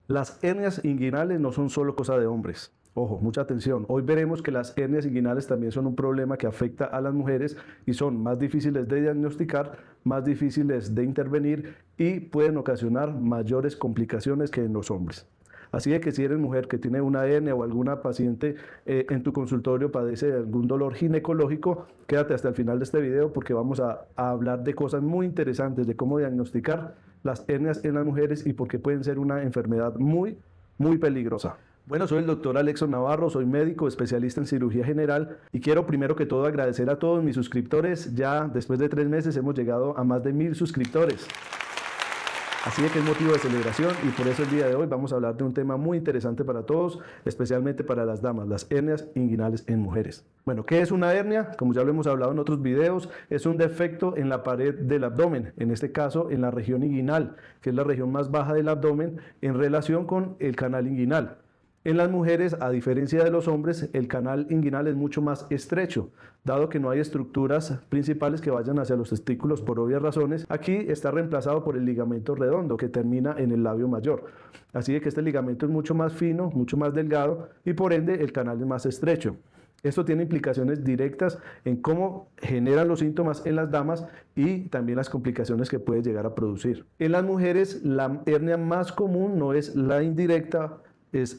Las hernias inguinales no son solo cosa de hombres. Ojo, mucha atención. Hoy veremos que las hernias inguinales también son un problema que afecta a las mujeres y son más difíciles de diagnosticar, más difíciles de intervenir y pueden ocasionar mayores complicaciones que en los hombres. Así de que si eres mujer que tiene una hernia o alguna paciente en tu consultorio padece de algún dolor ginecológico, quédate hasta el final de este video porque vamos a hablar de cosas muy interesantes de cómo diagnosticar las hernias en las mujeres y por qué pueden ser una enfermedad muy peligrosa. Bueno, soy el doctor Alexson Navarro, soy médico especialista en cirugía general y quiero primero que todo agradecer a todos mis suscriptores. Ya después de 3 meses hemos llegado a más de 1000 suscriptores. Así que es motivo de celebración y por eso el día de hoy vamos a hablar de un tema muy interesante para todos, especialmente para las damas, las hernias inguinales en mujeres. Bueno, ¿qué es una hernia? Como ya lo hemos hablado en otros videos, es un defecto en la pared del abdomen, en este caso en la región inguinal, que es la región más baja del abdomen en relación con el canal inguinal. En las mujeres, a diferencia de los hombres, el canal inguinal es mucho más estrecho, dado que no hay estructuras principales que vayan hacia los testículos por obvias razones. Aquí está reemplazado por el ligamento redondo que termina en el labio mayor. Así que este ligamento es mucho más fino, mucho más delgado y por ende el canal es más estrecho. Esto tiene implicaciones directas en cómo generan los síntomas en las damas y también las complicaciones que puede llegar a producir. En las mujeres, la hernia más común no es la indirecta,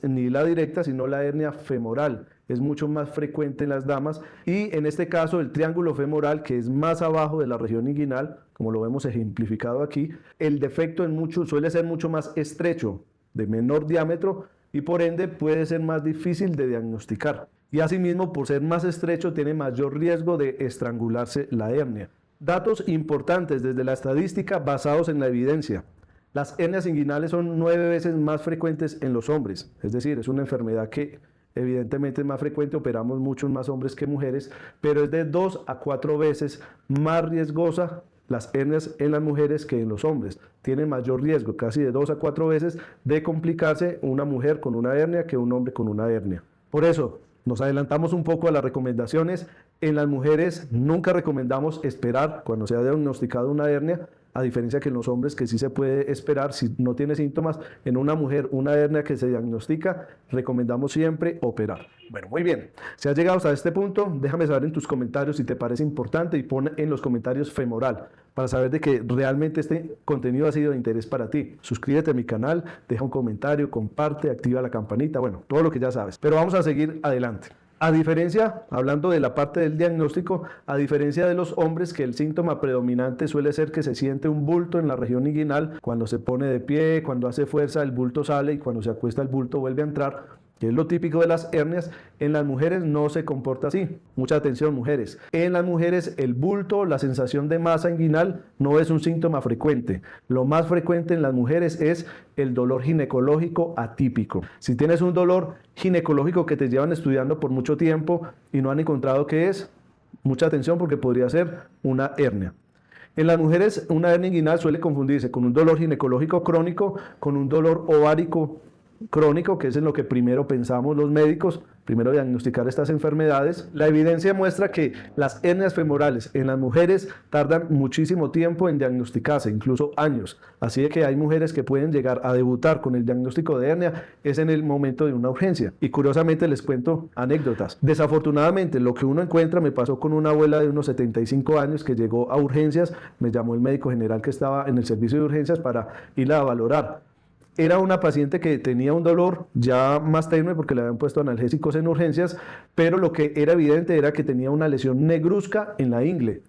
ni la directa, sino la hernia femoral. Es mucho más frecuente en las damas y en este caso el triángulo femoral, que es más abajo de la región inguinal, como lo vemos ejemplificado aquí, el defecto suele ser mucho más estrecho, de menor diámetro y por ende puede ser más difícil de diagnosticar. Y asimismo, por ser más estrecho, tiene mayor riesgo de estrangularse la hernia. Datos importantes desde la estadística basados en la evidencia. Las hernias inguinales son 9 veces más frecuentes en los hombres, es decir, es una enfermedad que evidentemente es más frecuente, operamos muchos más hombres que mujeres, pero es de 2 a 4 veces más riesgosa las hernias en las mujeres que en los hombres. Tienen mayor riesgo, casi de 2 a 4 veces, de complicarse una mujer con una hernia que un hombre con una hernia. Por eso, nos adelantamos un poco a las recomendaciones. En las mujeres nunca recomendamos esperar cuando se ha diagnosticado una hernia, a diferencia que en los hombres que sí se puede esperar si no tiene síntomas. En una mujer, una hernia que se diagnostica, recomendamos siempre operar. Bueno, muy bien. Si has llegado hasta este punto, déjame saber en tus comentarios si te parece importante y pon en los comentarios femoral para saber de que realmente este contenido ha sido de interés para ti. Suscríbete a mi canal, deja un comentario, comparte, activa la campanita, bueno, todo lo que ya sabes. Pero vamos a seguir adelante. A diferencia, hablando de la parte del diagnóstico, a diferencia de los hombres, que el síntoma predominante suele ser que se siente un bulto en la región inguinal, cuando se pone de pie, cuando hace fuerza el bulto sale y cuando se acuesta el bulto vuelve a entrar, que es lo típico de las hernias. En las mujeres no se comporta así. Mucha atención, mujeres. En las mujeres el bulto, la sensación de masa inguinal no es un síntoma frecuente. Lo más frecuente en las mujeres es el dolor ginecológico atípico. Si tienes un dolor ginecológico que te llevan estudiando por mucho tiempo y no han encontrado qué es, mucha atención porque podría ser una hernia. En las mujeres, una hernia inguinal suele confundirse con un dolor ginecológico crónico, con un dolor ovárico crónico, que es en lo que primero pensamos los médicos, primero diagnosticar estas enfermedades. La evidencia muestra que las hernias femorales en las mujeres tardan muchísimo tiempo en diagnosticarse, incluso años. Así que hay mujeres que pueden llegar a debutar con el diagnóstico de hernia es en el momento de una urgencia. Y curiosamente les cuento anécdotas. Desafortunadamente, lo que uno encuentra, me pasó con una abuela de unos 75 años que llegó a urgencias, me llamó el médico general que estaba en el servicio de urgencias para irla a valorar. Era una paciente que tenía un dolor ya más tenue porque le habían puesto analgésicos en urgencias, pero lo que era evidente era que tenía una lesión negruzca en la ingle,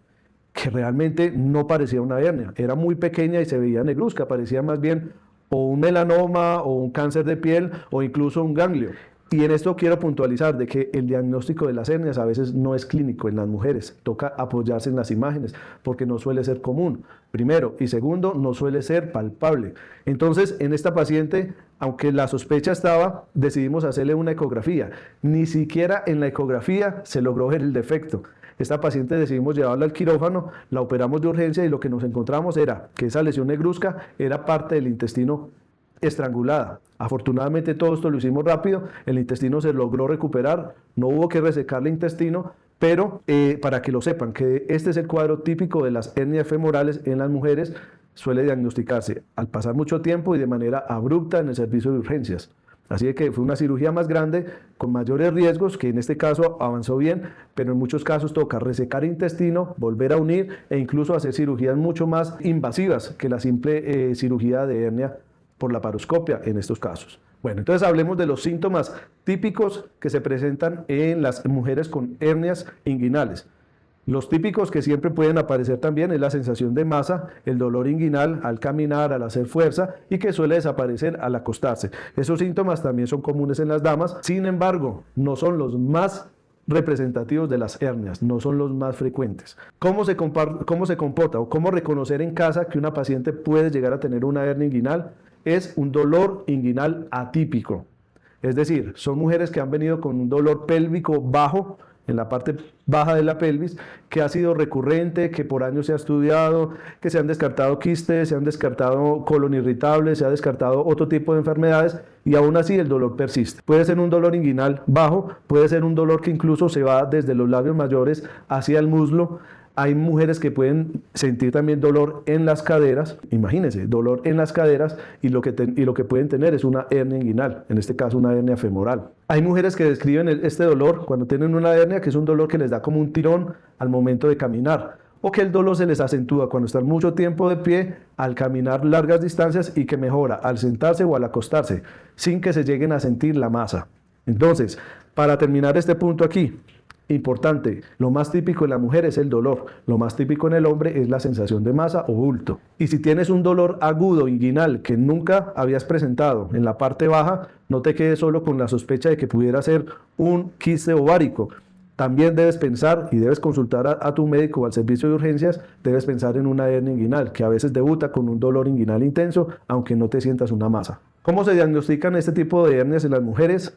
que realmente no parecía una hernia, era muy pequeña y se veía negruzca, parecía más bien o un melanoma o un cáncer de piel o incluso un ganglio. Y en esto quiero puntualizar de que el diagnóstico de las hernias a veces no es clínico en las mujeres, toca apoyarse en las imágenes porque no suele ser común, primero, y segundo, no suele ser palpable. Entonces, en esta paciente, aunque la sospecha estaba, decidimos hacerle una ecografía. Ni siquiera en la ecografía se logró ver el defecto. Esta paciente decidimos llevarla al quirófano, la operamos de urgencia y lo que nos encontramos era que esa lesión negruzca era parte del intestino estrangulada. Afortunadamente todo esto lo hicimos rápido, el intestino se logró recuperar, no hubo que resecar el intestino, pero para que lo sepan, que este es el cuadro típico de las hernias femorales en las mujeres, suele diagnosticarse al pasar mucho tiempo y de manera abrupta en el servicio de urgencias. Así de que fue una cirugía más grande, con mayores riesgos, que en este caso avanzó bien, pero en muchos casos toca resecar intestino, volver a unir e incluso hacer cirugías mucho más invasivas que la simple cirugía de hernia por laparoscopia en estos casos. Bueno, entonces hablemos de los síntomas típicos que se presentan en las mujeres con hernias inguinales. Los típicos que siempre pueden aparecer también es la sensación de masa, el dolor inguinal al caminar, al hacer fuerza y que suele desaparecer al acostarse. Esos síntomas también son comunes en las damas, sin embargo, no son los más representativos de las hernias, no son los más frecuentes. ¿Cómo se comporta o cómo reconocer en casa que una paciente puede llegar a tener una hernia inguinal? Es un dolor inguinal atípico. Es decir, son mujeres que han venido con un dolor pélvico bajo, en la parte baja de la pelvis, que ha sido recurrente, que por años se ha estudiado, que se han descartado quistes, se han descartado colon irritable, se ha descartado otro tipo de enfermedades y aún así el dolor persiste. Puede ser un dolor inguinal bajo, puede ser un dolor que incluso se va desde los labios mayores hacia el muslo. Hay mujeres que pueden sentir también dolor en las caderas, imagínense, dolor en las caderas y lo que pueden tener es una hernia inguinal, en este caso una hernia femoral. Hay mujeres que describen este dolor cuando tienen una hernia, que es un dolor que les da como un tirón al momento de caminar, o que el dolor se les acentúa cuando están mucho tiempo de pie, al caminar largas distancias y que mejora al sentarse o al acostarse, sin que se lleguen a sentir la masa. Entonces, para terminar este punto aquí, importante, lo más típico en la mujer es el dolor, lo más típico en el hombre es la sensación de masa o bulto. Y si tienes un dolor agudo inguinal que nunca habías presentado en la parte baja, no te quedes solo con la sospecha de que pudiera ser un quiste ovárico. También debes pensar y debes consultar a tu médico o al servicio de urgencias, debes pensar en una hernia inguinal, que a veces debuta con un dolor inguinal intenso, aunque no te sientas una masa. ¿Cómo se diagnostican este tipo de hernias en las mujeres?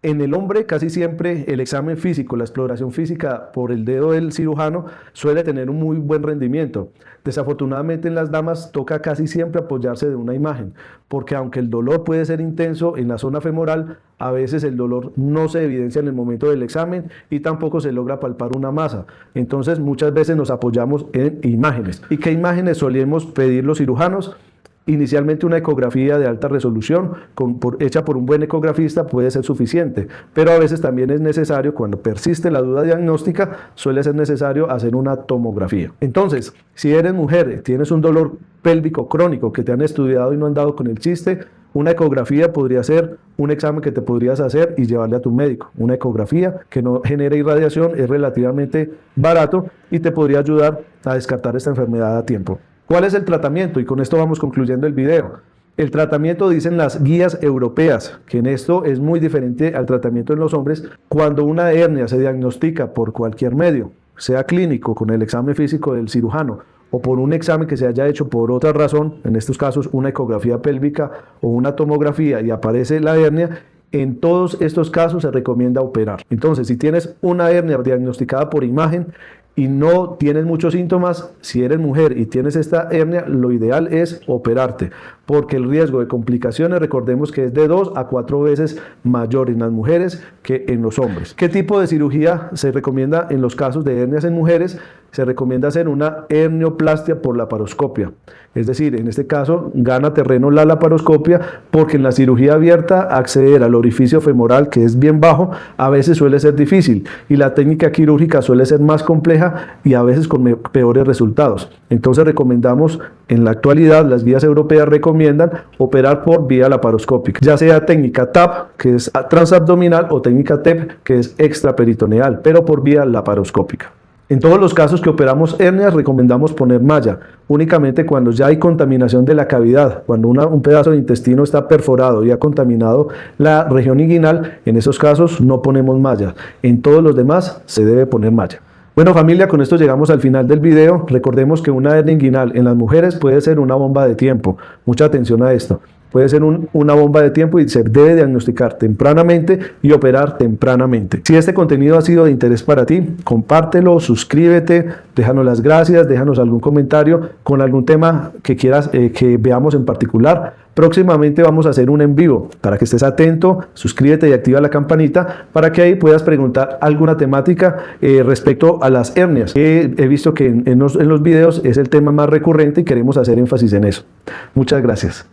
En el hombre casi siempre el examen físico, la exploración física por el dedo del cirujano suele tener un muy buen rendimiento. Desafortunadamente en las damas toca casi siempre apoyarse de una imagen, porque aunque el dolor puede ser intenso en la zona femoral, a veces el dolor no se evidencia en el momento del examen y tampoco se logra palpar una masa. Entonces muchas veces nos apoyamos en imágenes. ¿Y qué imágenes solemos pedir los cirujanos? Inicialmente una ecografía de alta resolución hecha por un buen ecografista puede ser suficiente, pero a veces también es necesario, cuando persiste la duda diagnóstica, suele ser necesario hacer una tomografía. Entonces, si eres mujer, tienes un dolor pélvico crónico que te han estudiado y no han dado con el chiste, una ecografía podría ser un examen que te podrías hacer y llevarle a tu médico. Una ecografía que no genera irradiación, es relativamente barato y te podría ayudar a descartar esta enfermedad a tiempo. ¿Cuál es el tratamiento? Y con esto vamos concluyendo el video. El tratamiento, dicen las guías europeas, que en esto es muy diferente al tratamiento en los hombres. Cuando una hernia se diagnostica por cualquier medio, sea clínico, con el examen físico del cirujano, o por un examen que se haya hecho por otra razón, en estos casos una ecografía pélvica o una tomografía, y aparece la hernia, en todos estos casos se recomienda operar. Entonces, si tienes una hernia diagnosticada por imagen y no tienes muchos síntomas, si eres mujer y tienes esta hernia, lo ideal es operarte, porque el riesgo de complicaciones, recordemos que es de 2 a 4 veces mayor en las mujeres que en los hombres. ¿Qué tipo de cirugía se recomienda en los casos de hernias en mujeres? Se recomienda hacer una hernioplastia por laparoscopia. Es decir, en este caso gana terreno la laparoscopia, porque en la cirugía abierta acceder al orificio femoral, que es bien bajo, a veces suele ser difícil y la técnica quirúrgica suele ser más compleja y a veces con peores resultados. Entonces recomendamos, en la actualidad las guías europeas recomiendan operar por vía laparoscópica, ya sea técnica TAP, que es transabdominal, o técnica TEP, que es extraperitoneal, pero por vía laparoscópica. En todos los casos que operamos hernias recomendamos poner malla, únicamente cuando ya hay contaminación de la cavidad, cuando un pedazo de intestino está perforado y ha contaminado la región inguinal, en esos casos no ponemos malla. En todos los demás se debe poner malla. Bueno familia, con esto llegamos al final del video. Recordemos que una hernia inguinal en las mujeres puede ser una bomba de tiempo. Mucha atención a esto. puede ser una bomba de tiempo y se debe diagnosticar tempranamente y operar tempranamente. Si este contenido ha sido de interés para ti, compártelo, suscríbete, déjanos las gracias, déjanos algún comentario con algún tema que quieras que veamos en particular. Próximamente vamos a hacer un en vivo para que estés atento, suscríbete y activa la campanita para que ahí puedas preguntar alguna temática respecto a las hernias. He visto que en los videos es el tema más recurrente y queremos hacer énfasis en eso. Muchas gracias.